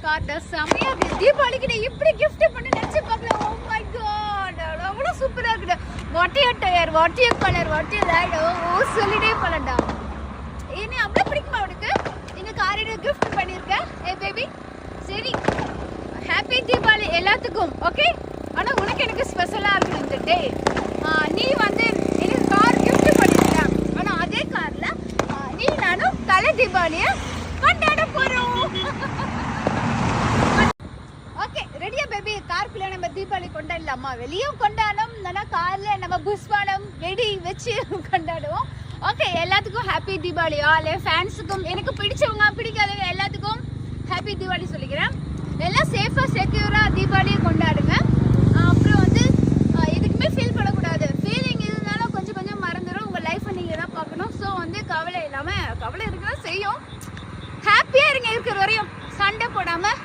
Card செமையா இருக்கு. தீபாவளிக்கு நான் இப்படி கிஃப்ட் பண்ணி நினைச்சு பார்க்கல. ஓ மை காட், அவ்வளோ சூப்பரா இருக்குது. வாட்டிய டயர், வாட்டிய கலர், வாட்டிய லைட், ஓ சொல்லிட்டே போலண்டா. என்ன அவ்வளோ பிடிக்குமா உனக்கு? இந்த காரிட கிஃப்ட் பண்ணியிருக்கேன். ஏ பேபி, சரி ஹாப்பி தீபாவளி எல்லாத்துக்கும். ஓகே, ஆனால் உனக்கு எனக்கு ஸ்பெஷலாக இருக்கணும் இந்த டே. நீ வந்து எனக்கு கார் கிஃப்ட் பண்ணிருக்க, ஆனால் அதே காரில் நீ நானும் தலை தீபாவளியை கொண்டாட போகிறோம். ஓகே, ரெடியா பேபி? காருக்குள்ளே நம்ம தீபாவளி கொண்டாடலாமா? வெளியும் கொண்டாடணும், இல்லைன்னா காரில் நம்ம புஷ்பானம் வெடி வச்சு கொண்டாடுவோம். ஓகே, எல்லாத்துக்கும் ஹாப்பி தீபாவளி. ஆல் ஃபேன்ஸுக்கும், எனக்கு பிடிச்சவங்க பிடிக்காதவங்க எல்லாத்துக்கும் ஹாப்பி தீபாவளி சொல்லிக்கிறேன். எல்லாம் சேஃபாக செக்யூராக தீபாவளியை கொண்டாடுங்க. அப்புறம் வந்து எதுக்குமே ஃபீல் பண்ணக்கூடாது. ஃபீலிங் இருந்தாலும் கொஞ்சம் கொஞ்சம் மறந்துடும். உங்கள் லைஃப்பை நீங்கள் தான் பார்க்கணும். ஸோ வந்து கவலை இல்லாமல், கவலை இருக்க தான் செய்யும், ஹாப்பியாக இருங்க இருக்கிற வரையும். சண்டை போடாமல்